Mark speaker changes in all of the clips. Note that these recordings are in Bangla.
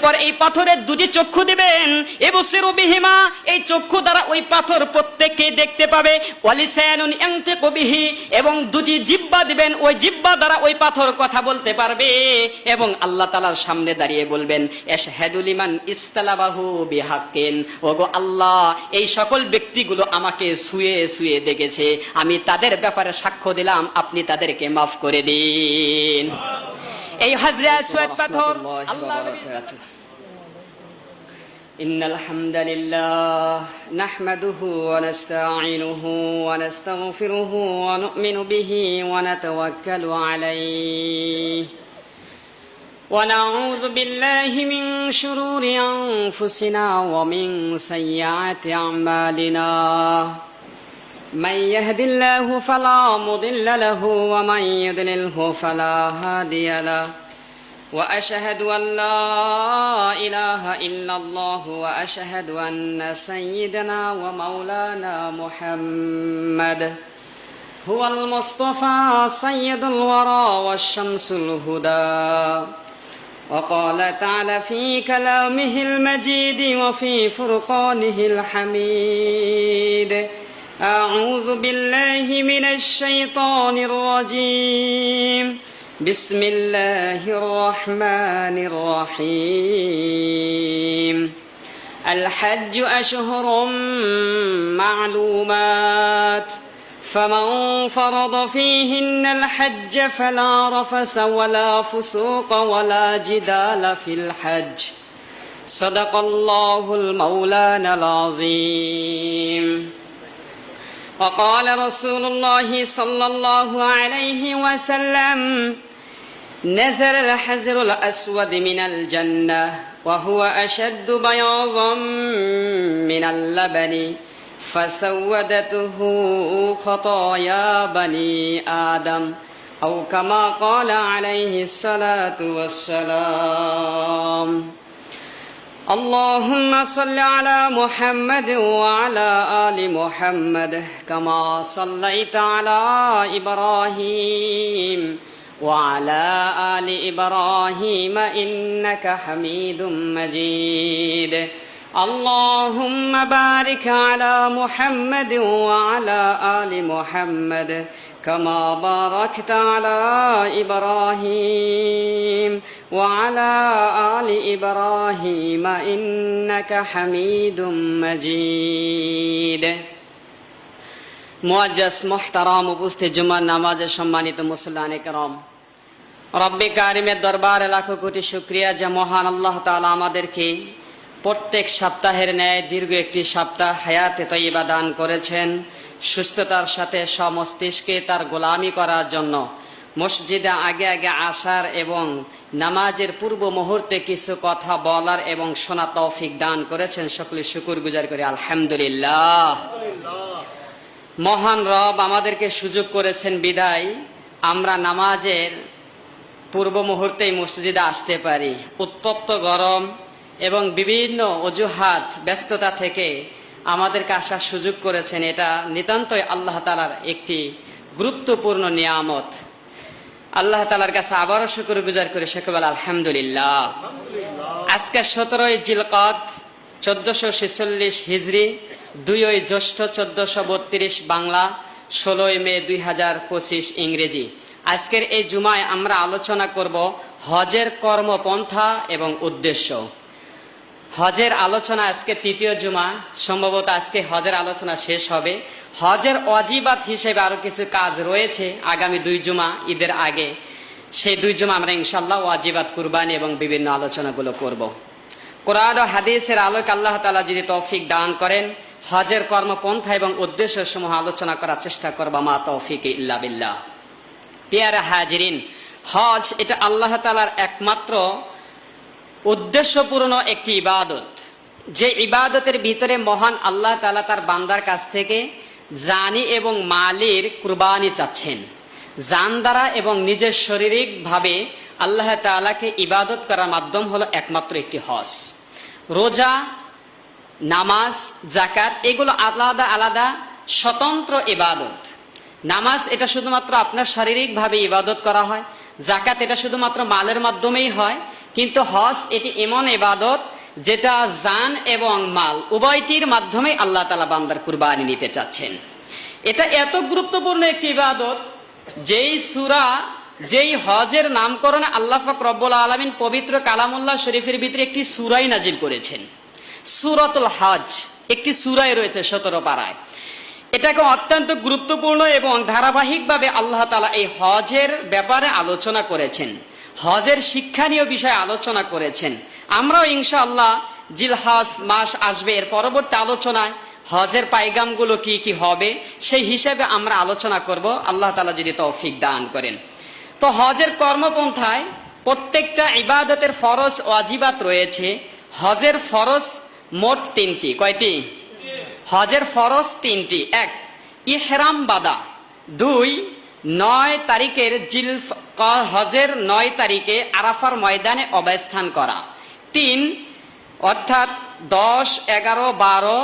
Speaker 1: এরপর এই পাথরের দুটি চক্ষু দিবেন, ইবসিরু বিহিমা, এই চক্ষু দ্বারা ওই পাথর প্রত্যেককে দেখতে পাবে। ওয়ালিসানুন ইয়ানতিকু বিহি, এবং দুটি জিহ্বা দিবেন, ওই জিহ্বা দ্বারা ওই পাথর কথা বলতে পারবে। এবং আল্লাহ তাআলার সামনে দাঁড়িয়ে বলবেন, আশহাদু লিমান ইসতালাবাহু বিহাক্কিন, ওগো আল্লাহ, এই সকল ব্যক্তিগুলো আমাকে ছুঁয়ে ছুঁয়ে দেখেছে, আমি তাদের ব্যাপারে সাক্ষ্য দিলাম, আপনি তাদেরকে মাফ করে দিন। এই হাজরে আসওয়াদ পাথর আল্লাহ নবী ইন্নাল হামদালিল্লাহ নাহমাদুহু ওয়া নাস্তাঈনুহু ওয়া নাস্তাগফিরুহু ওয়া নু'মিনু বিহি ওয়া নাতাওয়াক্কালু আলাইহি ওয়া নাউযু বিল্লাহি মিন শুরুরি আনফুসিনা ওয়া মিন সাইয়্যাতি আমালিনা। من يهد الله فلا مضل له ومن يضلله فلا هادي له وأشهد أن لا إله إلا الله وأشهد أن سيدنا ومولانا محمد هو المصطفى سيد الورى والشمس الهدى. وقال تعالى في كلامه المجيد وفي فرقانه الحميد: أعوذ بالله من الشيطان الرجيم، بسم الله الرحمن الرحيم. الحج أشهر معلومات، فمن فرض فيهن الحج فلا رفث ولا فسوق ولا جدال في الحج. صدق الله المولانا العظيم. وقال رسول الله صلى الله عليه وسلم: نزل الحجر الأسود من الجنة وهو أشد بياضا من اللبن فسودته خطايا بني آدم، أو كما قال عليه الصلاة والسلام. اللهم صل على محمد وعلى آل محمد كما صليت على إبراهيم وعلى آل إبراهيم إنك حميد مجيد. اللهم بارك على محمد وعلى آل محمد كما باركت على إبراهيم وعلى آل إبراهيم إنك حميد مجيد. মুআজ্জাজ মুহতারাম উপস্থিত জুমার নামাজে সম্মানিত মুসল্লিয়ানে কেরাম, রব্বে কারিমের দরবারে লাখো কোটি শুকরিয়া যে মহান আল্লাহ তাআলা আমাদেরকে প্রত্যেক সপ্তাহের ন্যায় দীর্ঘ একটি সপ্তাহ হায়াতে তয়্যিবা দান করেছেন, সুস্থতার সাথে সমস্তিষ্কে তার গোলামি করার জন্য মসজিদে আগে আগে আসার এবং নামাজের পূর্ব মুহূর্তে কিছু কথা বলার এবং শোনা তৌফিক দান করেছেন। সকলে শুকর গুজার করি আলহামদুলিল্লাহ। মহান রব আমাদেরকে সুযোগ করেছেন বিদায় আমরা নামাজের পূর্ব মুহূর্তেই মসজিদে আসতে পারি। উত্তপ্ত গরম এবং বিভিন্ন অজুহাত ব্যস্ততা থেকে আমাদেরকে আসার সুযোগ করেছেন, এটা নিতান্তই আল্লাহ তাআলার একটি গুরুত্বপূর্ণ নিয়ামত। আল্লাহ তাআলার কাছে আবারও শুকরগুজার করে সকল আলহামদুলিল্লাহ। আজকে 17ই জিলকদ 1446 হিজরি, 2ই জ্যৈষ্ঠ 1432 বাংলা, 16ই মে 2025 ইংরেজি। আজকের এই জুমায় আমরা আলোচনা করব হজের কর্মপন্থা এবং উদ্দেশ্য। হজের আলোচনা আজকে তৃতীয় জুমা, সম্ভবত আজকে হজের আলোচনা শেষ হবে। হজের ওয়াজিবাত হিসেবে আরো কিছু কাজ রয়েছে আগামী 2 জুমা ঈদের আগে, সেই 2 জুমা আমরা ইনশাআল্লাহ ওয়াজিবাত, কুরবানি এবং বিভিন্ন আলোচনাগুলো করব। কোরআন ও হাদিসের আলোকে আল্লাহ তাআলা যদি তৌফিক দান করেন, হজের কর্মপন্থা এবং উদ্দেশ্য সমূহ আলোচনা করার চেষ্টা করব। মা তৌফিক ইল্লা বিল্লাহ। পিয়ারা হাজিরিন, হজ এটা আল্লাহ তাআলার একমাত্র উদ্দেশ্যপূর্ণ একটি ইবাদত, যে ইবাদতের ভিতরে মহান আল্লাহ তাআলা তার বান্দার কাছ থেকে জানি এবং মালের কুরবানি চাচ্ছেন। জান দ্বারা এবং নিজের শারীরিকভাবে আল্লাহ তাআলাকে ইবাদত করার মাধ্যম হলো একমাত্র একটি হজ। রোজা, নামাজ, যাকাত এগুলো আলাদা আলাদা স্বতন্ত্র ইবাদত। নামাজ এটা শুধুমাত্র আপনার শারীরিকভাবে ইবাদত করা হয়, যাকাত এটা শুধুমাত্র মালের মাধ্যমেই হয়, কিন্তু হজ এটি এমন ইবাদত যেটা জান এবং মাল উভয়টির মাধ্যমে আল্লাহ তাআলা বান্দার কুরবানি নিতে চাচ্ছেন। এটা এত গুরুত্বপূর্ণ একটি ইবাদত, যেই সূরা যেই হজের নামকরণে আল্লাহ পাক রব্বুল আলামিন পবিত্র কালামুল্লাহ শরীফের ভিতরে একটি সূরাই নাজিল করেছেন। সূরাতুল হজ একটি সূরাই রয়েছে 17 পারায়। এটাকে অত্যন্ত গুরুত্বপূর্ণ এবং ধারাবাহিকভাবে আল্লাহ তাআলা এই হজের ব্যাপারে আলোচনা করেছেন, হজের শিক্ষণীয় বিষয়ে আলোচনা করেছেন। আমরাও ইনশাআল্লাহ জিলহজ মাস আসবে, এর পরবর্তী আলোচনায় হজের পায়গামগুলো কি কি হবে সেই হিসেবে আমরা আলোচনা করব, আল্লাহ তাআলা যদি তৌফিক দান করেন। তো হজের কর্মপন্থায় প্রত্যেকটা ইবাদতের ফরজ ওয়াজিবাত রয়েছে। হজের ফরজ মোট 3টি। কয়টি? হজের ফরজ 3টি। 1 ইহরাম বাঁধা, 2 9 তারিখের হজের 9 তারিখে আরাফার ময়দানে অবস্থান করা, 3 অর্থাৎ 10 11 12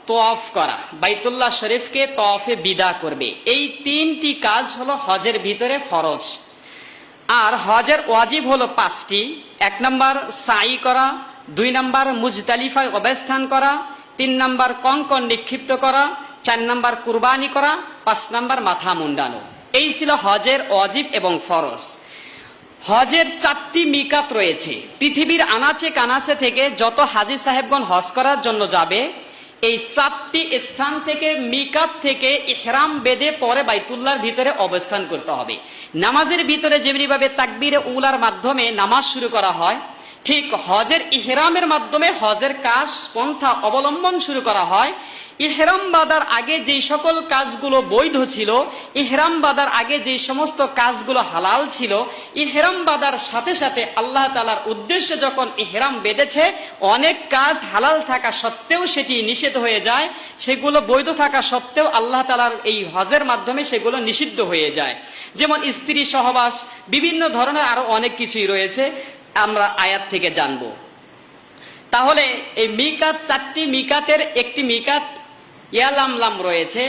Speaker 1: তওয়াফ করা, বাইতুল্লাহ শরীফকে তওয়াফে বিদা করবে। এই 3টি কাজ হলো হজের ভিতরে ফরজ। আর হজের ওয়াজিব হলো 5টি। 1 নাম্বার সাই করা, 2 নাম্বার মুজদালিফায় অবস্থান করা, 3 নাম্বার কঙ্কন নিক্ষিপ্ত করা, 4 নাম্বার কুরবানি করা, 5 নাম্বার মাথা মুন্ডানো। এই ছিল হজের ওয়াজিব এবং ফরজ। হজের 4টি মিকাত রয়েছে। পৃথিবীর আনাচে কানাচে থেকে যত হাজী সাহেবগণ হজ করার জন্য যাবে, এই 4টি স্থান থেকে মিকাত থেকে ইহরাম বেঁধে পরে বাইতুল্লাহর ভিতরে অবস্থান করতে হবে। নামাজের ভিতরে যেমনি ভাবে তাকবীরে উলার মাধ্যমে নামাজ শুরু করা হয়, ঠিক হজের ইহরামের মাধ্যমে হজের কাজ পন্থা অবলম্বন শুরু করা হয়। ইহরাম বাঁধার আগে যেই সকল কাজগুলো বৈধ ছিল, ইহরাম বাঁধার আগে যেই সমস্ত কাজগুলো হালাল ছিল, ইহরাম বাঁধার সাথে সাথে আল্লাহ তাআলার উদ্দেশ্যে যখন ইহরাম বেঁধেছে, অনেক কাজ হালাল থাকা সত্ত্বেও সেটি নিষেধ হয়ে যায়, সেগুলো বৈধ থাকা সত্ত্বেও আল্লাহ তাআলার এই হজের মাধ্যমে সেগুলো নিষিদ্ধ হয়ে যায়। যেমন স্ত্রী সহবাস, বিভিন্ন ধরনের আরো অনেক কিছুই রয়েছে, আমরা আয়াত থেকে জানবো। তাহলে এই মিকাত 4টি মিকাতের একটি মিকাত ইয়ালামলাম রয়েছে,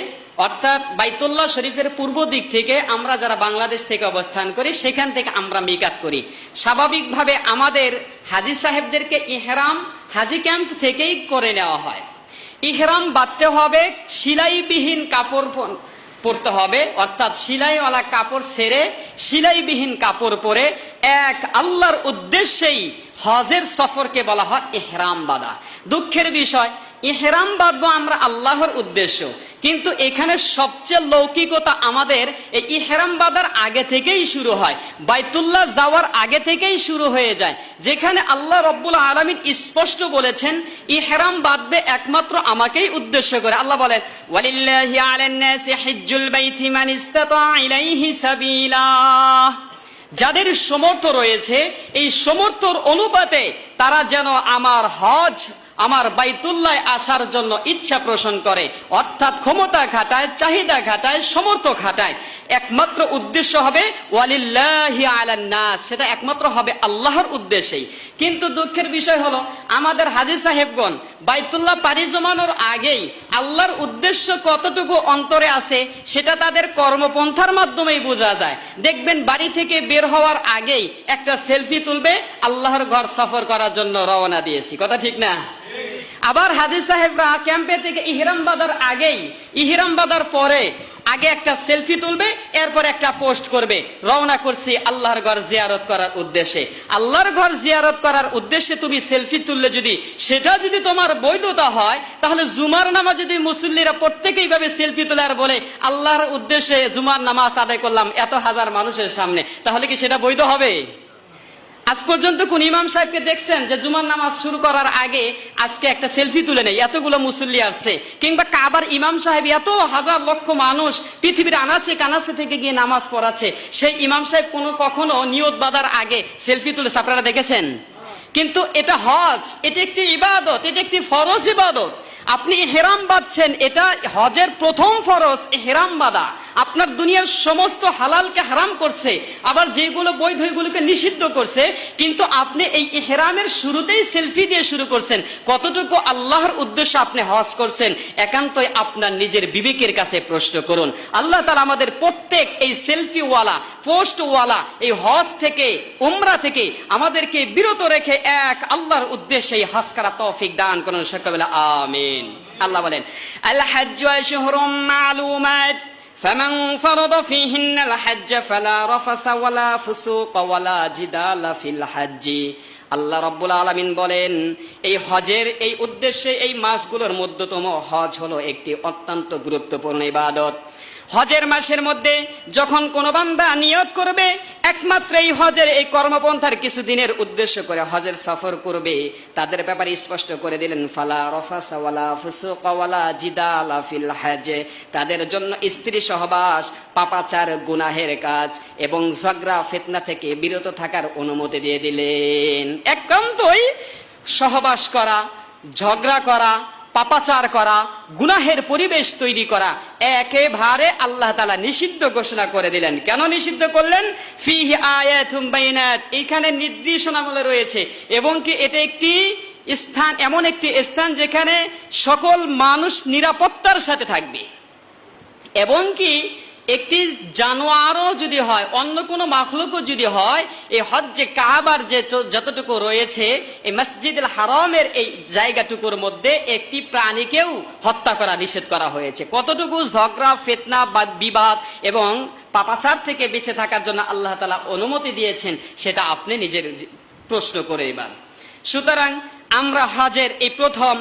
Speaker 1: অর্থাৎ বাইতুল্লাহ শরীফের পূর্ব দিক থেকে আমরা যারা বাংলাদেশ থেকে অবস্থান করি সেখান থেকে আমরা মিকাত করি। স্বাভাবিকভাবে আমাদের হাজী সাহেবদেরকে ইহরাম হাজী ক্যাম্প থেকেই করে নেওয়া হয়। ইহরাম বাঁধতে হবে, সিলাইবিহীন কাপড় পরতে হবে, অর্থাৎ সিলাইওয়ালা কাপড় ছেড়ে সিলাইবিহীন কাপড় পরে এক আল্লাহর উদ্দেশ্যেই হজের সফরকে বলা হয় ইহরাম বাঁধা। দুঃখের বিষয়, ইহরাম বাঁধবো আমরা আল্লাহর উদ্দেশ্য, কিন্তু এখানে সবচেয়ে লৌকিকতা আমাদের এই ইহরাম বাঁধার আগে থেকেই শুরু হয়, বাইতুল্লাহ যাওয়ার আগে থেকেই শুরু হয়ে যায়, যেখানে আল্লাহ রব্বুল আলামিন স্পষ্ট বলেছেন ইহরাম বাঁধবে একমাত্র আমাকেই উদ্দেশ্য করে। আল্লাহ বলেন, ওয়ালিল্লাহি আলান নাসি হিজ্জুল বাইতি মান ইসতাতা ইলাইহি সাবিলা। যাদের সমর্থ রয়েছে, এই সমর্থর অনুপাতে তারা যেন আমার হজ, আমার বাইতুল্লাহ আসার জন্য ইচ্ছা পোষণ করে, অর্থাৎ ক্ষমতা খাটায়, চাহিদা খাটায়, সমর্থ খাটায়। একমাত্র উদ্দেশ্য হবে ওয়ালিল্লাহি আলান নাস, সেটা একমাত্র হবে আল্লাহর উদ্দেশ্যেই। কিন্তু দুঃখের বিষয় হলো আমাদের হাজী সাহেবগণ বাইতুল্লাহ পাড়ি জমানোর আগেই আল্লাহর উদ্দেশ্য কতটুকু অন্তরে আছে সেটা তাদের কর্মপন্থার মাধ্যমেই বোঝা যায়। দেখবেন বাড়ি থেকে বের হওয়ার আগেই একটা সেলফি তুলবে, আল্লাহর ঘর সফর করার জন্য রওনা দিয়েছি, কথা ঠিক না? আবার হাজী সাহেবরা ক্যাম্পে থেকে ইহরাম বাঁধার আগেই, ইহরাম বাঁধার পরে আগে একটা সেলফি তুলবে, এরপর একটা পোস্ট করবে, রওনা করছি আল্লাহর ঘর জিয়ারত করার উদ্দেশ্যে। আল্লাহর ঘর জিয়ারত করার উদ্দেশ্যে তুমি সেলফি তুললে যদি সেটা যদি তোমার বৈধতা হয়, তাহলে জুমার নামাজ যদি মুসল্লিরা প্রত্যেকেই ভাবে সেলফি তুলে আর বলে আল্লাহর উদ্দেশ্যে জুমার নামাজ আদায় করলাম এত হাজার মানুষের সামনে, তাহলে কি সেটা বৈধ হবে? আজ পর্যন্ত কোন ইমাম সাহেবকে দেখছেন যে জুমার নামাজ শুরু করার আগে আজকে একটা সেলফি তুলে নেই, এতগুলো মুসল্লি আসছে? কিংবা কাবার ইমাম সাহেব এত হাজার লক্ষ মানুষ পৃথিবীর আনাচে কানাচে থেকে গিয়ে নামাজ পড়াচ্ছে, সেই ইমাম সাহেব কখনো নিয়ত বাঁধার আগে সেলফি তুলেছে আপনারা দেখেছেন? কিন্তু এটা হজ, এটা একটি ইবাদত, এটা একটি ফরজ ইবাদত। আপনি ইহরাম বাঁধছেন, এটা হজের প্রথম ফরজ ইহরাম বাঁধা। আপনার দুনিয়ার সমস্ত হালালকে হারাম করছে, আবার যেগুলো বৈধ এগুলোকে নিষিদ্ধ করছে, কিন্তু আপনি এই ইহরামের শুরুতেই সেলফি দিয়ে শুরু করছেন। কতটুকু আল্লাহর উদ্দেশ্যে আপনি হজ করছেন একান্তই আপনার নিজের বিবেকের কাছে প্রশ্ন করুন। আল্লাহ তাআলা আমাদের প্রত্যেক এই সেলফিওয়ালা, পোস্টওয়ালা এই হজ থেকে, উমরা থেকে আমাদেরকে বিরত রেখে এক আল্লাহর উদ্দেশ্যে এই হজ করা তৌফিক দান করুন। সকলে বলে আমিন। আল্লাহ বলেন, আল হাজ্জু আশহুরুম মালুমাত ফামান ফারাদা ফীহিন্নাল হজ্জ ফালা রাফাসা ওয়ালা ফুসুকা ওয়ালা জিদালা ফিল হজ্জি। আল্লাহ রাব্বুল আলামিন বলেন, এই হজের এই উদ্দেশ্যে এই মাসগুলোর মধ্যতম হজ হলো একটি অত্যন্ত গুরুত্বপূর্ণ ইবাদত। হজের মাসের মধ্যে যখন কোনো বান্দা নিয়ত করবে একমাত্র এই হজের এই কর্মপন্থার কিছুদিনের উদ্দেশ্য করে হজের সফর করবে, তাদের ব্যাপারে স্পষ্ট করে দিলেন, ফালা রাফাসা ওয়ালা ফুসুকা ওয়ালা জিদালা ফিল হজ। তাদের জন্য স্ত্রী সহবাস, পাপাচার, গুনাহের কাজ এবং ঝগড়া ফিতনা থেকে বিরত থাকার অনুমতি দিয়ে দিলেন। একান্তই সহবাস করা, ঝগড়া করা, পাপাচার করা, গুনাহের পরিবেশ তৈরি করা একেবারে আল্লাহ তাআলা নিষিদ্ধ ঘোষণা করে দিলেন। কেন নিষিদ্ধ করলেন? ফিহি আয়াতুম বাইনাত, এখানে নির্দেশনামূলক রয়েছে এবং কি এটা একটি স্থান, এমন একটি স্থান যেখানে সকল মানুষ নিরাপত্তার সাথে থাকবে এবং কি একটি জানোয়ারও যদি হয়, অন্য কোনো মাখলুকও যদি হয়, এই হজ্জে কাবার যে যতটুকু রয়েছে এই মসজিদুল হারামের এই জায়গাটুকুর মধ্যে একটি প্রাণীকেও হত্যা করা নিষেধ করা হয়েছে। কতটুকু ঝগড়া, ফিতনা বা বিবাদ এবং পাপাচার থেকে বেঁচে থাকার জন্য আল্লাহ তাআলা অনুমতি দিয়েছেন সেটা আপনি নিজের প্রশ্ন করে এবার। সুতরাং আমরা হজের এই প্রথম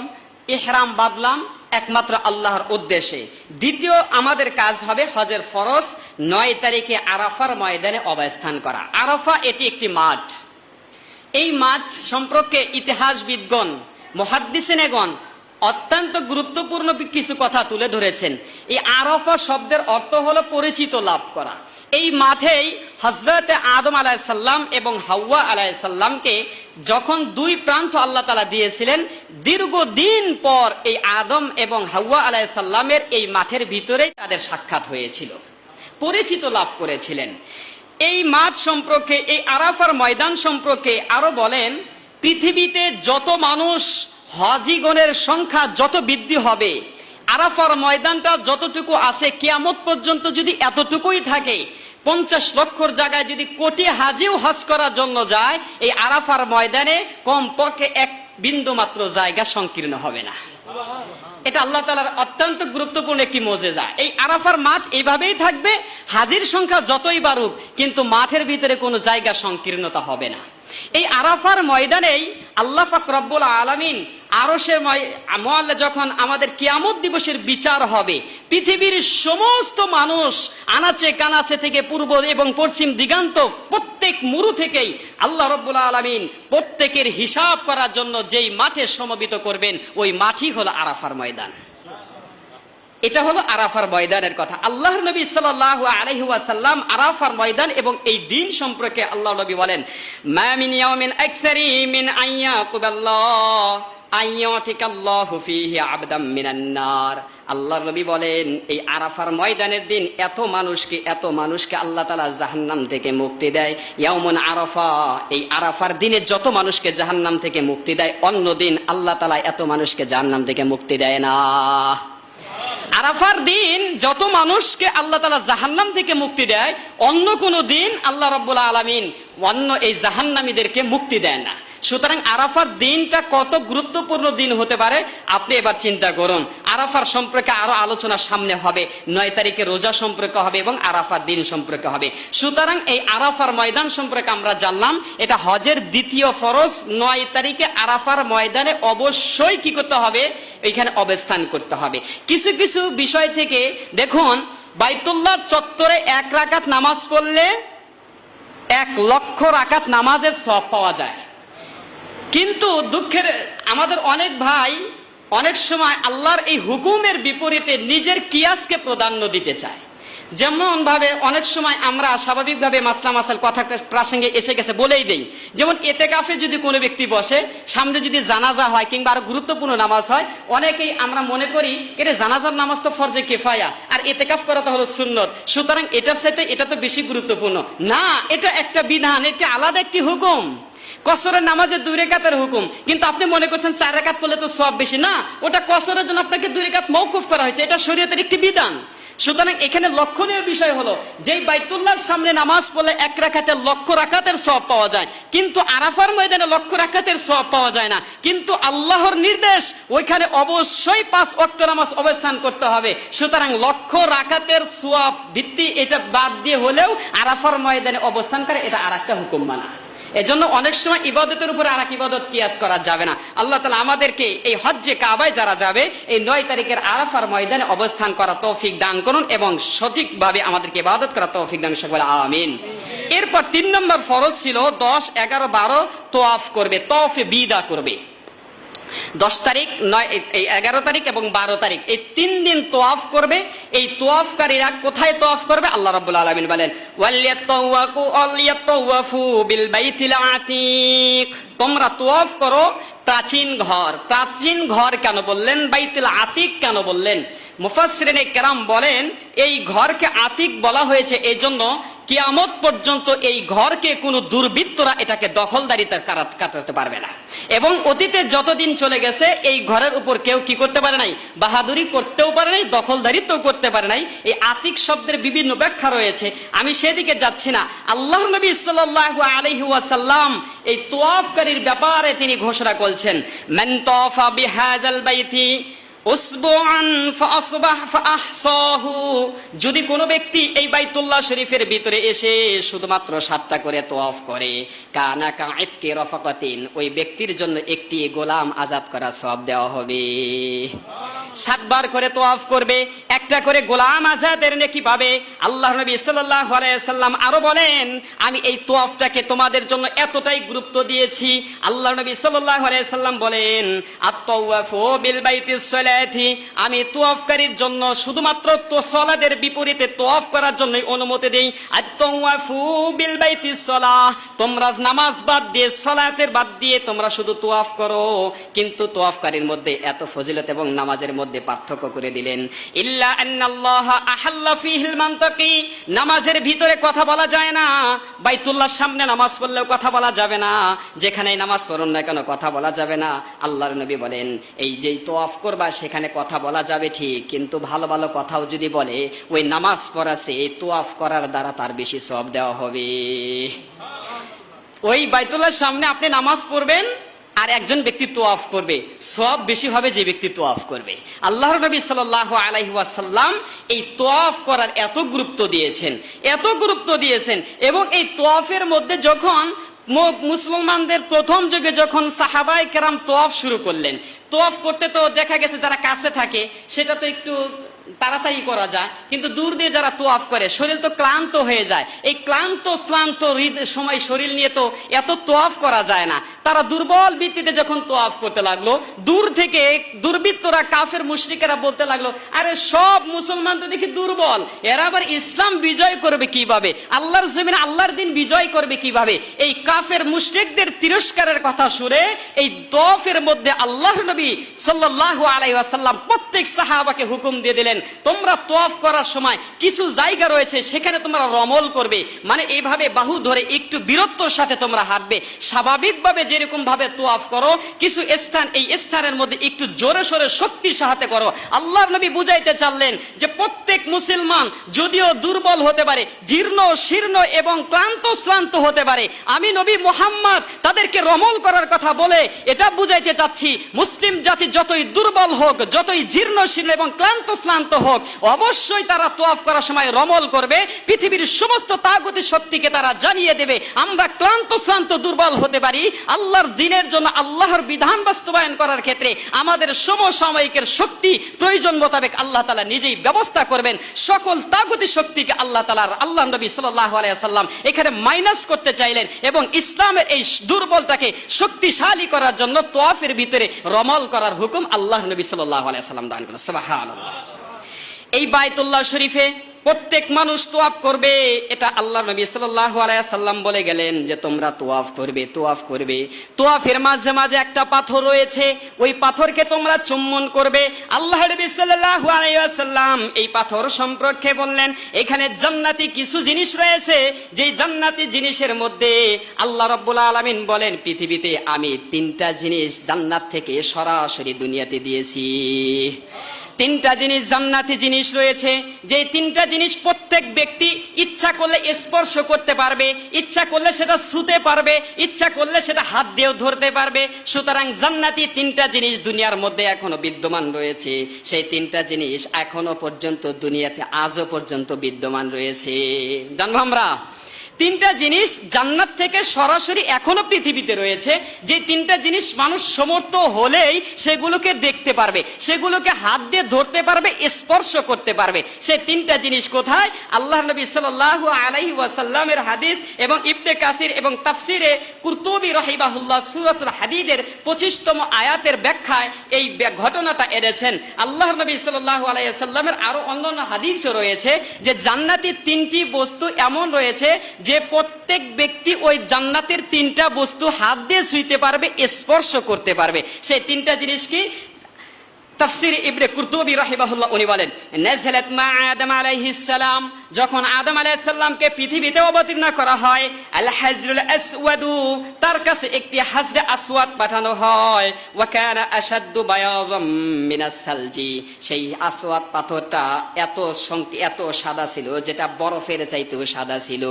Speaker 1: ইহরাম বাঁধলাম একমাত্র আল্লাহর উদ্দেশ্যে। দ্বিতীয় আমাদের কাজ হবে হজের ফরজ 9 তারিখে আরাফার ময়দানে অবস্থান করা। আরাফা এটি একটি মাঠ। এই মাঠ সম্পর্কে ইতিহাসবিদগণ, মুহাদ্দিসিনেগণ অত্যন্ত গুরুত্বপূর্ণ কিছু কথা তুলে ধরেছেন। এই আরাফা শব্দের অর্থ হলো পরিচিত লাভ করা। এই মাঠেই হযরত আদম আলাইহিস সালাম এবং হাওয়া আলাইহিস সালামকে যখন দুই প্রান্ত আল্লাহ তাআলা দিয়েছিলেন, দীর্ঘদিন পর এই আদম এবং হাওয়া আলাইহিস সালামের এই মাঠের ভিতরেই তাদের সাক্ষাৎ হয়েছিল, পরিচিত লাভ করেছিলেন। এই মাঠ সম্পর্কে, এই আরাফার ময়দান সম্পর্কে আরো বলেন, পৃথিবীতে যত মানুষ হাজিগণের সংখ্যা যত বৃদ্ধি হবে, আরাফার ময়দানটা যতটুকু আছে কিয়ামত পর্যন্ত যদি এতটুকুই থাকে, 50 লক্ষর জায়গায় যদি কোটি হাজিও হজ করার জন্য যায়, এই আরাফার ময়দানে কমপক্ষে এক বিন্দু মাত্র জায়গা সংকীর্ণ হবে না। এটা আল্লাহ তাআলার অত্যন্ত গুরুত্বপূর্ণ একটি মুজিজা। এই আরাফার মাঠ এইভাবেই থাকবে, হাজির সংখ্যা যতই বাড়ুক কিন্তু মাঠের ভিতরে কোনো জায়গা সংকীর্ণতা হবে না। এই আরাফার ময়দানেই আল্লাহ পাক রব্বুল আলামিন আরশের মহল্লে যখন আমাদের কিয়ামত দিবসের বিচার হবে, পৃথিবীর সমস্ত মানুষ আনাচে কানাচে থেকে পূর্ব এবং পশ্চিম দিগান্ত প্রত্যেক মুরু থেকেই আল্লাহ রব্বুল আলামিন প্রত্যেকের হিসাব করার জন্য যেই মাঠে সমবেত করবেন, ওই মাঠই হলো আরাফার ময়দান। এটা হলো আরাফার ময়দানের কথা। আল্লাহর নবী সাল্লাল্লাহু আলাইহি ওয়াসাল্লাম আরাফার ময়দান এবং এই দিন সম্পর্কে আল্লাহ নবী বলেন, মা মিন ইয়াউমিন আকসারি মিন আইয়াকুবাল্লাহ আইয়াতিকাল্লাহু ফীহি আবদাম মিনান নার। আল্লাহর নবী বলেন, এই আরাফার ময়দানের দিন এত মানুষকে আল্লাহ তাআলা জাহান্নাম থেকে মুক্তি দেয়। ইয়াউমুন আরাফা, এই আরাফার দিনে যত মানুষকে জাহান্নাম থেকে মুক্তি দেয়, অন্য দিন আল্লাহ তাআলা এত মানুষকে জাহান্নাম থেকে মুক্তি দেয় না। আরাফার দিন যত মানুষকে আল্লাহ তাআলা জাহান্নাম থেকে মুক্তি দেয়, অন্য কোনো দিন আল্লাহ রাব্বুল আলামিন অন্য এই জাহান্নামীদেরকে মুক্তি দেয় না। সুতরাং আরাফার দিনটা কত গুরুত্বপূর্ণ দিন হতে পারে আপনি এবার চিন্তা করুন। আরাফার সম্পর্কে আরো আলোচনা সামনে হবে, 9 তারিখে রোজা সম্পর্কে হবে এবং আরাফার দিন সম্পর্কে হবে। সুতরাং এই আরাফার ময়দান সম্পর্কে আমরা জানলাম, এটা হজের দ্বিতীয় ফরজ। 9 তারিখে আরাফার ময়দানে অবশ্যই কি করতে হবে? এখানে অবস্থান করতে হবে। কিছু কিছু বিষয় থেকে দেখুন, বাইতুল্লাহ চত্বরে 1 রাকাত নামাজ পড়লে 1 লক্ষ রাকাত নামাজের সওয়াব পাওয়া যায়। কিন্তু দুঃখের আমাদের অনেক ভাই অনেক সময় আল্লাহর এই হুকুমের বিপরীতে নিজের কিয়াসকে প্রাধান্য দিতে চায়। যেমন ভাবে অনেক সময় আমরা স্বাভাবিকভাবে মাসলা মাসাল কথা প্রাসঙ্গে এসে গেছে বলেই দেই, যেমন এতেকাফে যদি কোনো ব্যক্তি বসে, সামনে যদি জানাজা হয় কিংবা আরো গুরুত্বপূর্ণ নামাজ হয়, অনেকেই আমরা মনে করি এর জানাজার নামাজ তো ফরজে কিফায়া আর এতেকাফ করা তো হলো সুন্নত, সুতরাং এটার সাথে এটা তো বেশি গুরুত্বপূর্ণ না। এটা একটা বিধান, এটা আলাদা একটি হুকুম। কসরের নামাজের 2 রাকাতের হুকুম, কিন্তু আপনি মনে করছেন 4 রাকাত পড়লে তো সওয়াব বেশি। না, ওটা কসরের জন্য আপনাকে 2 রাকাত মওকুফ করা হয়েছে, এটা শরীয়তের একটি বিধান। সুতরাং এখানে লক্ষণীয় বিষয় হলো যেই বাইতুল্লাহর সামনে নামাজ পড়লে 1 রাকাতের লক্ষ রাকাতের সওয়াব পাওয়া যায়, কিন্তু আরাফার ময়দানে লক্ষ রাকাতের সওয়াব পাওয়া যায় না। কিন্তু আল্লাহর নির্দেশ ওইখানে অবশ্যই 5 ওয়াক্ত নামাজ অবস্থান করতে হবে। সুতরাং লক্ষ রাকাতের সওয়াব ভিত্তি এটা বাদ দিয়ে হলেও আরাফার ময়দানে অবস্থান করে, এটা আরেকটা হুকুম মানা। এজন্য অনেক সময় ইবাদতের উপর আরেক ইবাদত কিয়াস করা যাবে না। আল্লাহ তাআলা আমাদেরকে এই হজ্জে কাবায় যারা যাবে এই 9 তারিখের আরাফার ময়দানে অবস্থান করা তৌফিক দান করুন এবং সঠিকভাবে আমাদেরকে ইবাদত করা তৌফিক দান সকলে আমিন। এরপর 3 নম্বর ফরজ ছিল 10, 11, 12 তওয়াফ করবে, তওয়াফে বিদা করবে। 10 তারিখ, 11 তারিখ এবং 12 তারিখ এই 3 দিন তওয়াফ করবে। এই তওয়াফকারীরা কোথায় তওয়াফ করবে? আল্লাহ রাব্বুল আলামিন বলেন ওয়ালিয়াতাওয়াফু বিল বাইতিল আতীক, তোমরা তওয়াফ করো প্রাচীন ঘর। প্রাচীন ঘর কেন বললেন? বাইতুল আতীক কেন বললেন? মুফাসসিরিনে কেরাম বলেন এই ঘরকে আতীক বলা হয়েছে এই জন্য কিয়ামত পর্যন্ত এই ঘরকে কোনো দুর্বৃত্তরা এটাকে দখলদারিতে কাটাতে পারবে না, এবং অতীতে যতদিন চলে গেছে এই ঘরের উপর কেউ কি করতে পারে নাই, বাহাদুরি করতেও পারে নাই, দখলদারিত্বও করতে পারে নাই। এই আতীক শব্দের বিভিন্ন ব্যাখ্যা রয়েছে, আমি সেদিকে যাচ্ছি না। আল্লাহর নবী সাল্লাল্লাহু আলাইহি ওয়াসাল্লাম এই তওয়াফকারীর ব্যাপারে তিনি ঘোষণা করেছেন, মান তাওয়াফা বিহাযাল বাইতি উসবুআন ফাসবাহ ফাহসাহু, যদি কোনো ব্যক্তি এই বাইতুল্লাহ শরীফের ভিতরে এসে শুধুমাত্র 7টা করে তওয়াফ করে, কানা কাইতকি রাফাকাতিন, ওই ব্যক্তির জন্য একটি গোলাম আজাদ করা সওয়াব দেওয়া হবে। 7 বার করে তওয়াফ করবে, একটা করে গোলাম আজাদের নেকি পাবে। আল্লাহ নবী সাল্লাল্লাহু আলাইহি সাল্লাম আরো বলেন, আমি এই তওয়াফটাকে তোমাদের জন্য এতটাই গুরুত্ব দিয়েছি। আল্লাহ নবী সাল্লাল্লাহু আলাইহি সাল্লাম বলেন, আত-তাওয়াফু বিল বাইতিস সালাতি, আমি তওয়াফকারীর জন্য শুধুমাত্র সালাতের বিপরীতে তওয়াফ করার জন্যই অনুমতি দেই। আত-তাওয়াফু বিল বাইতিস সালাহ, তোমরা নামাজ বাদ দিয়ে সালাতের বাদ দিয়ে তোমরা শুধু তওয়াফ করো। কিন্তু তওয়াফকারীর মধ্যে এত ফজিলত এবং নামাজের মধ্যে পার্থক্য করে দিলেন, ইল্লা আন্নাল্লাহ আহাল্লা ফিহিল মানতাকি, নামাজের ভিতরে কথা বলা যায় না। বাইতুল্লাহর সামনে নামাজ পড়লেও কথা বলা যাবে না, যেখানেই নামাজ পড়ুন না কেন কথা বলা যাবে না। আল্লাহর নবী বলেন, এই যে তওয়াফ করবা সেখানে কথা বলা যাবে ঠিক, কিন্তু ভালো ভালো কথাও যদি বলে ওই নামাজ পড়াছে এই তওয়াফ করার দ্বারা তার বেশি সওয়াব দেওয়া হবে। ওই বাইতুল্লাহর সামনে আপনি নামাজ পড়বেন আর একজন ব্যক্তি তওয়াফ করবে, সওয়াব বেশি হবে যে ব্যক্তি তওয়াফ করবে। আল্লাহর নবী সাল্লাল্লাহু আলাইহি ওয়াসাল্লাম এই তওয়াফ করার এত গুরুত্ব দিয়েছেন, এত গুরুত্ব দিয়েছেন। এবং এই তওয়াফের মধ্যে যখন মুসলমানদের প্রথম যুগে যখন সাহাবায়ে কেরাম তওয়াফ শুরু করলেন, তওয়াফ করতে তো দেখা গেছে যারা কাছে থাকে সেটা তো একটু তাড়াতাড়ি করা যায়, কিন্তু দূর দিয়ে যারা তওয়াফ করে শরীর তো ক্লান্ত হয়ে যায়। এই ক্লান্ত শ্রান্ত সময় শরীর নিয়ে তো এত তওয়াফ করা যায় না। তারা দুর্বল ভিত্তিতে যখন তওয়াফ করতে লাগলো, দূর থেকে দুর্বৃত্তরা কাফের মুশরিকেরা বলতে লাগলো, আরে সব মুসলমান তো দেখি দুর্বল, এরা আবার ইসলাম বিজয় করবে কিভাবে, আল্লাহর জমিনে আল্লাহর দিন বিজয় করবে কিভাবে। এই কাফের মুশরিকদের তিরস্কারের কথা শুনে এই তওয়াফের মধ্যে আল্লাহর নবী সাল্লাল্লাহু আলাইহি ওয়াসাল্লাম প্রত্যেক সাহাবাকে হুকুম দিয়ে দিলেন, তোমরা তওয়াফ করার সময় কিছু জায়গা রয়েছে সেখানে তোমরা রমল করবে, মানে এইভাবে বাহু ধরে একটু বীরত্বর সাথে তোমরা হাঁটবে। স্বাভাবিকভাবে যেরকম ভাবে তওয়াফ করো, কিছু স্থান এই স্থানের মধ্যে একটু জোরে সোরে শক্তির সাথে করো। আল্লাহর নবী বুঝাইতে চাইলেন যে প্রত্যেক মুসলমান যদিও দুর্বল হতে পারে, জীর্ণ শীর্ণ এবং ক্লান্ত শ্রান্ত হতে পারে, আমি নবী মুহাম্মদ তাদেরকে রমল করার কথা বলে এটা বুঝাইতে চাচ্ছি, মুসলিম জাতি যতই দুর্বল হোক, যতই জীর্ণ শীর্ণ এবং ক্লান্ত শ্রান্ত হোক, অবশ্যই তারা তওয়াফ করার সময় রমল করবে। পৃথিবীর সমস্ত তাগুতি শক্তিকে তারা জানিয়ে দেবে আমরা ক্লান্ত শ্রান্ত দুর্বল হতে পারি, আল্লাহর দ্বীনের জন্য আল্লাহর বিধান বাস্তবায়ন করার ক্ষেত্রে আমাদের সমসাময়িকের শক্তি প্রয়োজন মোতাবেক আল্লাহ তাআলা নিজেই ব্যবস্থা করবেন। সকল তাগুতি শক্তিকে আল্লাহ তাআলার আল্লাহ নবী সাল্লাল্লাহু আলাইহি ওয়াসাল্লাম এখানে মাইনাস করতে চাইলেন এবং ইসলামের এই দুর্বলতাকে শক্তিশালী করার জন্য তওয়াফের ভিতরে রমল করার হুকুম আল্লাহ নবী সাল্লাল্লাহু আলাইহি ওয়াসাল্লাম দান করেন। সুবহানাল্লাহ। এই বাইতুল্লাহ শরীফে প্রত্যেক মানুষ তোয়াফ করবে। এটা আল্লাহ নবী সাল্লাল্লাহু আলাইহি সাল্লাম বলে গেলেন যে তোমরা তোয়াফ করবে, তোয়াফ করবে। তোয়াফের মাঝে মাঝে একটা পাথর রয়েছে, ওই পাথরকে তোমরা চুম্বন করবে। আল্লাহ নবী সাল্লাল্লাহু আলাইহি সাল্লাম এই পাথর সম্পর্কে বললেন, এখানে জান্নাতি কিছু জিনিস রয়েছে, যেই জান্নাতি জিনিসের মধ্যে আল্লাহ রাব্বুল আলামিন বলেন, পৃথিবীতে আমি 3টা জিনিস জান্নাত থেকে সরাসরি দুনিয়াতে দিয়েছি। 3টা জিনিস জান্নাতি জিনিস রয়েছে, যে 3টা জিনিস প্রত্যেক ব্যক্তি ইচ্ছা করলে স্পর্শ করতে পারবে, ইচ্ছা করলে সেটা ছুঁতে পারবে, ইচ্ছা করলে সেটা হাত দিয়েও ধরতে পারবে। সুতরাং জান্নাতি 3টা জিনিস দুনিয়ার মধ্যে এখনো বিদ্যমান রয়েছে। সেই 3টা জিনিস এখনো পর্যন্ত দুনিয়াতে আজও পর্যন্ত বিদ্যমান রয়েছে। জানবো আমরা 3টা জিনিস জান্নাত থেকে সরাসরি এখনো পৃথিবীতে রয়েছে, যে 3টা জিনিস মানুষ সমর্থ হলেই সেগুলোকে দেখতে পারবে, সেগুলোকে হাত দিয়ে ধরতে পারবে, স্পর্শ করতে পারবে। সেই 3টা জিনিস কোথায়? আল্লাহ নবী সাল্লাল্লাহু আলাইহি ওয়াসাল্লামের হাদিস এবং ইবনে কাসির এবং তাফসিরে কুরতুবী রাহিমাহুল্লাহ সূরাতুল হাদীদের 25তম আয়াতের ব্যাখ্যায় এই ঘটনাটা এনেছেন। আল্লাহ নবী সাল্লাল্লাহু আলাইহি ওয়াসাল্লামের আরো অন্যান্য হাদিসও রয়েছে যে জান্নাতি 3টি বস্তু এমন রয়েছে যে প্রত্যেক ব্যক্তি ওই জান্নাতের 3টা বস্তু হাত দিয়ে ছুঁইতে পারবে, স্পর্শ করতে পারবে। সেই 3টা জিনিস কি? তাফসীর ইবনে কুরতুবী রাহিমাহুল্লাহ উনি বলেন, নাযালাত মা আদম আলাইহিস সালাম, যখন আদম আলাইহিস সালামকে পৃথিবীতে অবতীর্ণ করা হয়, আল হাজরুল আসওয়াদু, তার কাছে একটি হাজরে আসওয়াদ পাঠানো হয়। ওয়া কানা আশাদ্দু বায়াযাম মিনাস সালজি, সেই আসওয়াদ পাথরটা এত সাদা ছিল যেটা বরফের চাইতেও সাদা ছিল।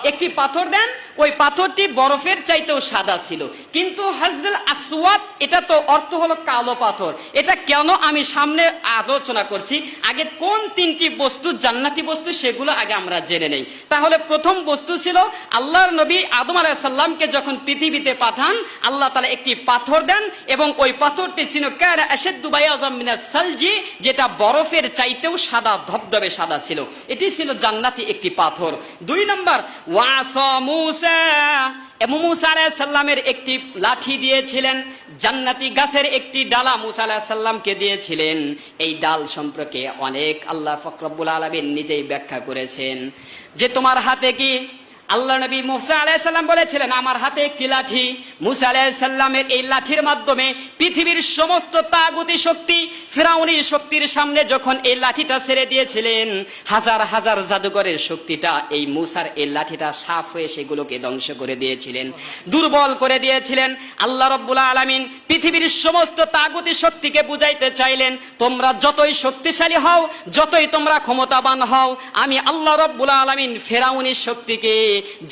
Speaker 1: একটি পাথর দেন, ওই পাথরটি বরফের চাইতেও সাদা ছিল। কিন্তু হাজরুল আসওয়াদ, এটা তো অর্থ হলো কালো পাথর। এটা কেন আমি সামনে আলোচনা করছি, আগে কোন 3টি বস্তু জান্নাতি বস্তু সেগুলো আগে আমরা জেনে নেই। তাহলে প্রথম বস্তু ছিল আল্লাহর নবী আদম আলাইহিস সালামকে যখন পৃথিবীতে পাঠান, আল্লাহ তাআলা একটি পাথর দেন এবং ওই পাথরটি ছিল কানা আশাদ্দু বায়াযাম মিনাস সালজি, যেটা বরফের চাইতেও সাদা, ধবধবে সাদা ছিল। এটি ছিল জান্নাতি একটি পাথর। 2 নম্বর, ওয়াসা মুসা, এবং মুসা আলাইহিস সালামের একটি লাঠি দিয়েছিলেন, জান্নাতি গাছের একটি ডালা মুসা আলাইহিস সালামকে দিয়েছিলেন। এই ডাল সম্পর্কে অনেক আল্লাহ পাক রব্বুল আলামিন নিজেই ব্যাখ্যা করেছেন যে তোমার হাতে কি? আল্লাহ নবী মুসা আলাইহিস সালাম বলেছিলেন আমার হাতে একটি লাঠি। মুসা আলাইহিস সালামের এই লাঠির মাধ্যমে পৃথিবীর সমস্ত তাগুতি শক্তি, ফিরাউনি শক্তির সামনে যখন এই লাঠিটা ছেড়ে দিয়েছিলেন, হাজার হাজার জাদুকরের শক্তিটা এই মুসার এই লাঠিটা সাফ হয়ে সেগুলোকে ধ্বংস করে দিয়েছিলেন, দুর্বল করে দিয়েছিলেন। আল্লাহ রাব্বুল আলামিন পৃথিবীর সমস্ত তাগুতি শক্তিকে বুঝাইতে চাইলেন, তোমরা যতই শক্তিশালী হও, যতই তোমরা ক্ষমতাবান হও, আমি আল্লাহ রাব্বুল আলামিন ফিরাউনি শক্তিকে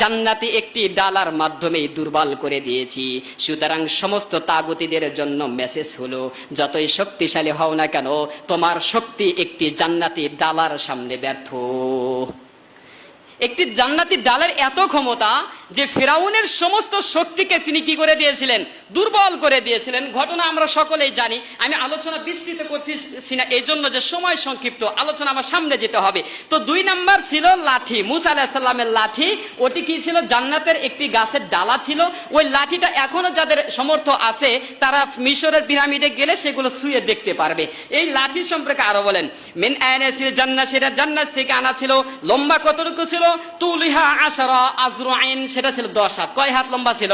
Speaker 1: জান্নাতি একটি ডালার মাধ্যমে দুর্বল করে দিয়েছি। সুতরাং সমস্ত তাগুতীদের জন্য মেসেজ হলো, যতই শক্তিশালী হও না কেন, তোমার শক্তি একটি জান্নাতি ডালার সামনে ব্যর্থ। একটি জান্নাতি ডালের এত ক্ষমতা যে ফিরাউনের সমস্ত শক্তিকে তিনি কি করে দিয়েছিলেন? দুর্বল করে দিয়েছিলেন। ঘটনা আমরা সকলেই জানি, আমি আলোচনা বিস্তৃত করতেছি না এই জন্য যে সময় সংক্ষিপ্ত, আলোচনা আমার সামনে যেতে হবে। তো 2 নাম্বার ছিল লাঠি, মুসা আলাইহিস সালামের লাঠি। ওটি কি ছিল? জান্নাতের একটি গাছের ডালা ছিল। ওই লাঠিটা এখনো যাদের সমর্থ আছে তারা মিশরের পিরামিডে গেলে সেগুলো ছুঁয়ে দেখতে পারবে। এই লাঠি সম্পর্কে আরো বলেন, মিন আনাসিল জান্নাত, সেটা জান্নাত থেকে আনা ছিল। লম্বা কতটুকু ছিল? তুলিহা 10 আযরাইন, সেটা ছিল 10 হাত। কয় হাত লম্বা ছিল?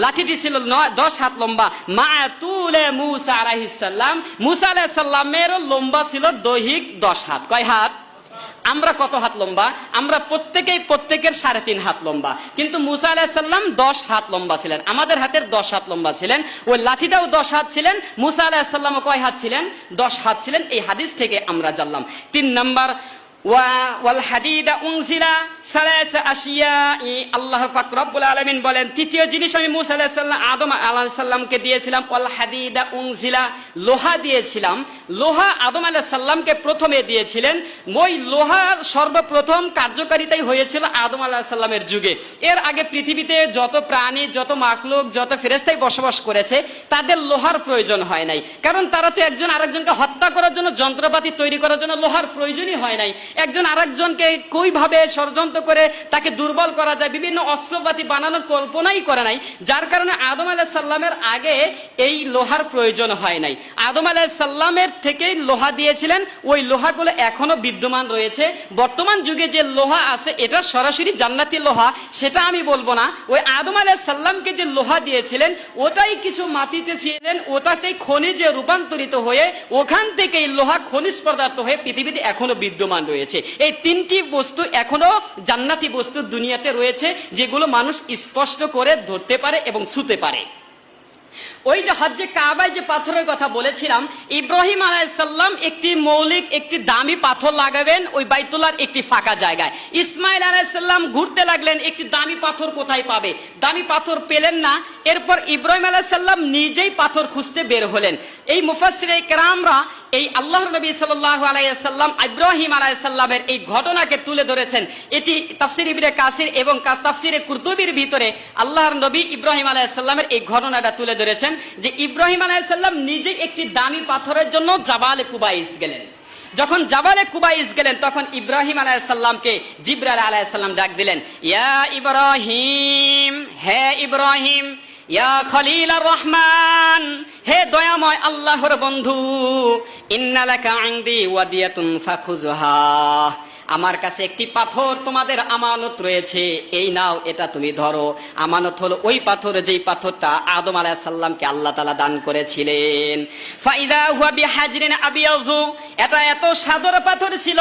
Speaker 1: লাঠিটি ছিল 10 হাত লম্বা। মা তুলে মুসা আলাইহিস সালাম, মুসা আলাইহিস সালামের লম্বা ছিল দৈহিক 10 হাত। কয় হাত? আমরা কত হাত লম্বা? আমরা প্রত্যেকের 3.5 হাত লম্বা, কিন্তু মুসা আলাইহিস সালাম 10 হাত লম্বা ছিলেন, আমাদের হাতের 10 হাত লম্বা ছিলেন। ওই লাঠিটাও 10 হাত ছিলেন। মুসা আলাইহিস সালামও কয় হাত ছিলেন? 10 হাত ছিলেন। এই হাদিস থেকে আমরা জানলাম। 3 নাম্বার, ওয়াল হাদিদা উনজিলা সালাসা আশিয়া, আল্লাহ পাক রব্বুল আলামিন বলেন, তৃতীয় জিনিস আমি মুসা আলাইহিস সালাম আদম আলাইহিস সালামকে দিয়েছিলাম। ওয়াল হাদিদা উনজিলা, লোহা দিয়েছিলাম। লোহা আদম আলাইহিস সালামকে প্রথমে দিয়েছিলেন। ওই লোহা সর্বপ্রথম কার্যকারিতাই হয়েছিল আদম আলাইহিস সালামের যুগে। এর আগে পৃথিবীতে যত প্রাণী, যত মাখলুক, যত ফেরেশতাই বসবাস করেছে, তাদের লোহার প্রয়োজন হয় নাই, কারণ তারা তো একজন আরেকজনকে হত্যা করার জন্য, যন্ত্রপাতি তৈরি করার জন্য লোহার প্রয়োজনই হয় নাই। একজন আরেকজনকে কইভাবে ষড়যন্ত্র করে তাকে দুর্বল করা যায়, বিভিন্ন অস্ত্রপাতি বানানোর কল্পনাই করে নাই, যার কারণে আদম আলাইহিস সালামের আগে এই লোহার প্রয়োজন হয় নাই। আদম আলাইহিস সালামের থেকেই লোহা দিয়েছিলেন, ওই লোহাগুলো এখনো বিদ্যমান রয়েছে। বর্তমান যুগে যে লোহা আছে এটা সরাসরি জান্নাতি লোহা, সেটা আমি বলবো না। ওই আদম আলাইহিস সালামকে যে লোহা দিয়েছিলেন ওটাই কিছু মাটিতে ছিলেন, ওটাতেই খনিজে রূপান্তরিত হয়ে ওখান থেকে এই লোহা খনিজ পদার্থ হয়ে পৃথিবীতে এখনো বিদ্যমান রয়েছে। এই তিনটি বস্তু এখনো জান্নাতি বস্তু দুনিয়াতে রয়েছে, যেগুলো মানুষ স্পষ্ট করে ধরতে পারে এবং ছুঁতে পারে। ওই যে হজ্জে কাবায় যে পাথরের কথা বলেছিলাম, ইব্রাহিম আলাইহিস সালাম একটি মৌলিক একটি দামি পাথর লাগাবেন ওই বাইতুল্লাহর একটি ফাঁকা জায়গায়। ইসমাইল আলাইহিস সালাম ঘুরতে লাগলেন, একটি দামি পাথর কোথায় পাবে, দামি পাথর পেলেন না। এরপর ইব্রাহিম আলাইহিস সালাম নিজেই পাথর খুঁজতে বের হলেন। এই মুফাসসিরে কেরামরা এই আল্লাহর নবী সাল্লাল্লাহু আলাইহি ওয়াসাল্লাম ইব্রাহিম আলাইহিস সালামের এই ঘটনাকে তুলে ধরেছেন। এটি তাফসীর ইবনে কাসির এবং তাফসীরে কুরতুবীর ভিতরে আল্লাহর নবী ইব্রাহিম আলাইহিস সালামের এই ঘটনাটা তুলে ধরেছেন যে ইব্রাহিম আলাইহিস সালাম নিজে একটি দামি পাথরের জন্য জাবালে কুবাইস গেলেন। যখন জাবালে কুবাইস গেলেন তখন ইব্রাহিম আলাইহিস সালামকে জিবরাইল আলাইহিস সালাম ডাক দিলেন, ইয়া ইব্রাহিম, হে ইব্রাহিম, ইয়া খলিলার রহমান, হে দয়াময় আল্লাহর বন্ধু, ইন্না লাকা ইনদি ওয়াদিয়াতুন ফাখুযহা, আমার কাছে একটি পাথর তোমাদের আমানত রয়েছে, এই নাও, এটা তুমি ধরো। আমানত হলো ওই পাথর যেই পাথরটা আদম আলাইহিস সালামকে আল্লাহ তাআলা দান করেছিলেন। ফাইদা হুয়া বিহাজরিন আবিয়াযু, এটা এত সাদর পাথর ছিল,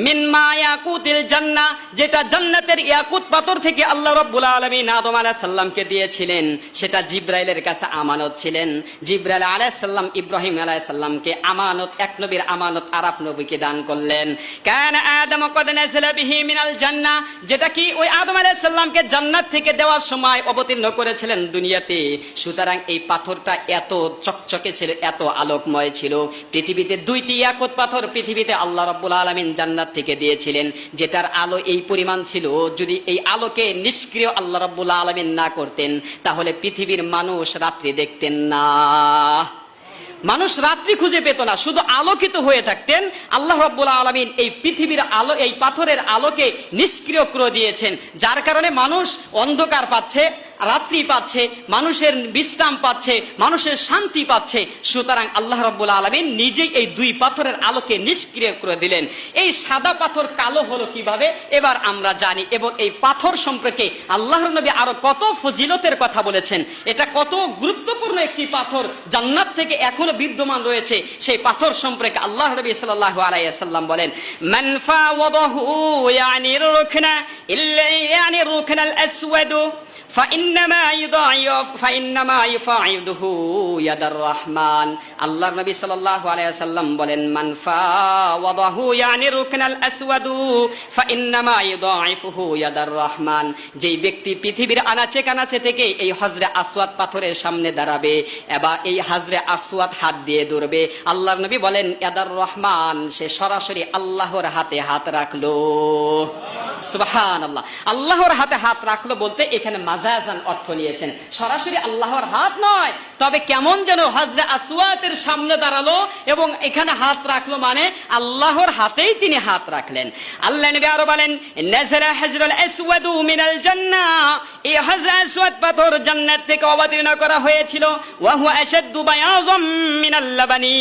Speaker 1: মিন মা ইয়াকুতিল জান্নাহ, যেটা জান্নাতের ইয়াকুত পাথর থেকে আল্লাহ রাব্বুল আলামিন আদম আলাইহিস সালামকে দিয়েছিলেন, সেটা জিবরাইলের কাছে আমানত ছিলেন। জিবরাইল আলাইহিস সালাম ইব্রাহিম আলাইহিস সালামকে আমানত, এক নবীর আমানত আরেক নবীকে দান করলেন। কানা আদম কদ নাযালা বিহি মিনাল জান্নাহ, যেটা কি ওই আদম আলাইহিস সালামকে জান্নাত থেকে দেওয়ার সময় অবতীর্ণ করেছিলেন দুনিয়াতে। সুতরাং এই পাথরটা এত চকচকে ছিল, এত আলোকময় ছিল। পৃথিবীতে দুইটি ইয়াকুত পাথর পৃথিবীতে আল্লাহ রাব্বুল আলামিন জান্নাত থেকে দিয়েছিলেন, যেটার আলো এই পরিমাণ ছিল, যদি এই আলোকে নিষ্ক্রিয় আল্লাহ রাব্বুল আলামিন না করতেন তাহলে পৃথিবীর মানুষ রাত্রি দেখতেন না, মানুষ রাত্রি খুঁজে পেত না, শুধু আলোকিত হয়ে থাকতেন। আল্লাহ রাব্বুল আলামিন এই পৃথিবীর আলো, এই পাথরের আলোকে নিষ্ক্রিয় করে দিয়েছেন, যার কারণে মানুষ অন্ধকার পাচ্ছে, রাত্রি পাচ্ছে, মানুষের বিশ্রাম পাচ্ছে, মানুষের শান্তি পাচ্ছে। সুতরাং আল্লাহ রাব্বুল আলামিন নিজেই এই দুই পাথরের আলোকে নিষ্ক্রিয় করে দিলেন। এই সাদা পাথর কালো হলো কিভাবে এবার আমরা জানি, এবং এই পাথর সম্পর্কে আল্লাহর নবী আরো কত ফজিলতের কথা বলেছেন। এটা কত গুরুত্বপূর্ণ একটি পাথর, জান্নাত থেকে এখনো বিদ্যমান রয়েছে। সেই পাথর সম্পর্কে আল্লাহ নবী সাল্লাল্লাহু আলাইহি ওয়াসাল্লাম বলেন, মান ফাওয়াদাহু ইয়ানি রুকনা ইল্লা ইয়ানি রুকনাল আসওয়াদু ফাইন্নামা ইউফাইদুহু ইয়াদার রহমান। আল্লাহর নবী সাল্লাল্লাহু আলাইহি ওয়াসাল্লাম বলেন, মান ফাওয়াদাহু ইয়ানি রুকনাল আসওয়াদু ফাইন্নামা ইউদাইফুহু ইয়াদার রহমান। যেই ব্যক্তি পৃথিবীর আনাচে কানাচে থেকে এই হজরে আসওয়াদ পাথরের সামনে দাঁড়াবে এবার এই হজরে আসওয়াদ হাত দিয়ে ধরবে, আল্লাহর নবী বলেন ইয়াদার রহমান, সে সরাসরি আল্লাহর হাতে হাত রাখলো। সুবহানাল্লাহ, আল্লাহর হাতে হাত রাখলো বলতে এখানে মাজাজান অর্থ নিয়েছেন, সরাসরি আল্লাহর হাত নয়, তবে কেমন যেন হজরে আসওয়াদের সামনে দাঁড়ালো এবং এখানে হাত রাখলো, মানে আল্লাহর হাতেই তিনি হাত রাখলেন। আল্লাহ নবী আরো বলেন, নাযালা হাজরুল আসওয়াদু মিনাল জান্নাহ, এই হজরে আসওয়াদ পাথর জান্নাত থেকে অবতীর্ণ করা হয়েছিল। ওয়া হুয়া আশাদ্দু বায়াযাম মিনাল লাবানি,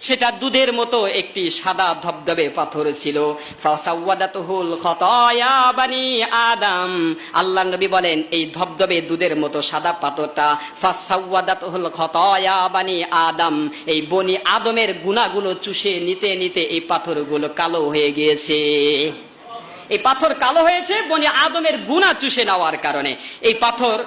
Speaker 1: সেটা দুধের মতো একটি সাদা ধবধবে পাথর ছিল। ফাসাওয়াদাতুহুল খাতায়া বানি আদম, আল্লাহ নবী বলেন এই ধবধবে দুধের মতো সাদা পাথরটা ফাসাওয়াদাতুহুল খাতায়া বানি আদম, এই বনি আদমের গুনাহগুলো চুষে নিতে নিতে এই পাথরগুলো কালো হয়ে গিয়েছে। এই পাথর কালো হয়েছে বনি আদমের গুনাহ চুষে নেওয়ার কারণে। এই পাথর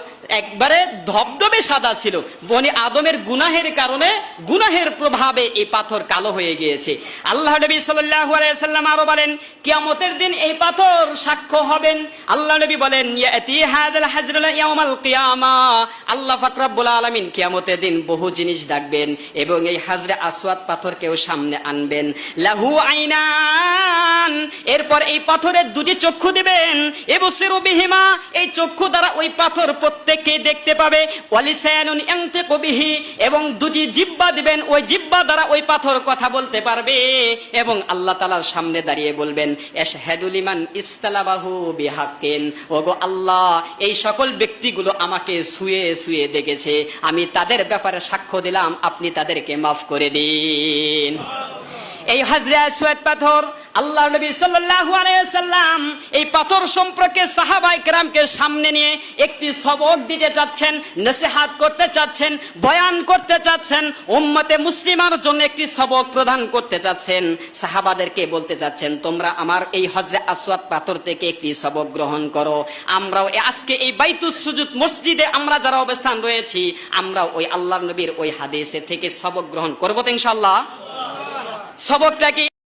Speaker 1: একবারে ধবধবে সাদা ছিল, বনি আদমের গুনাহের কারণে, গুনাহের প্রভাবে এই পাথর কালো হয়ে গিয়েছে। আল্লাহ নবী সাল্লাল্লাহু আলাইহি ওয়াসাল্লাম আরো বলেন, কিয়ামতের দিন এই পাথর সাক্ষ্য হবেন। আল্লাহ নবী বলেন, ইয়াতি হাযাল হাজরুল ইয়াউমাল কিয়ামা, আল্লাহ পাক রব্বুল আলামিন কিয়ামতের দিন বহু জিনিস ডাকবেন এবং এই হাজরে আসওয়াদ পাথরকেও সামনে আনবেন। লাহু আইনান, এরপর এই পাথরের দুটি চক্ষু দিবেন। এবসিরু বিহিমা, এই চক্ষু দ্বারা ওই পাথর প্রত্যেক কে দেখতে পাবে, ওয়ালিসানুন ইয়ানতিকু বিহি, এবং দুটি জিহ্বা দিবেন, ওই জিহ্বা দ্বারা ওই পাথর কথা বলতে পারবে এবং আল্লাহ তাআলার সামনে দাঁড়িয়ে বলবেন আশহাদু লিমান ইসতালাবাহু বিহাক্কিন, ওগো আল্লাহ এই সকল ব্যক্তিগুলো আমাকে ছুঁয়ে ছুঁয়ে দেখেছে, আমি তাদের ব্যাপারে সাক্ষ্য দিলাম, আপনি তাদেরকে মাফ করে দিন। এই হাজরে আসওয়াদ পাথর আল্লাহ নবী সাল্লাল্লাহু আলাইহি ওয়াসাল্লাম এই পাথর সম্পর্কে সাহাবায়ে কেরামকে সামনে নিয়ে একটি সবক দিতে চাচ্ছেন, নসিহত করতে চাচ্ছেন, বয়ান করতে চাচ্ছেন, উম্মতে মুসলিমার জন্য একটি সবক প্রদান করতে চাচ্ছেন। সাহাবাদেরকে বলতে চাচ্ছেন তোমরা আমার এই হজরে আসওয়াদ পাথর থেকে একটি সবক গ্রহণ করো। আমরাও আজকে এই বাইতুস সুজুদ মসজিদে আমরা যারা অবস্থান রয়েছি, আমরাও ওই আল্লাহর নবীর ওই হাদিসে থেকে সবক গ্রহণ করব তো ইনশাআল্লাহ। সবকটা কি?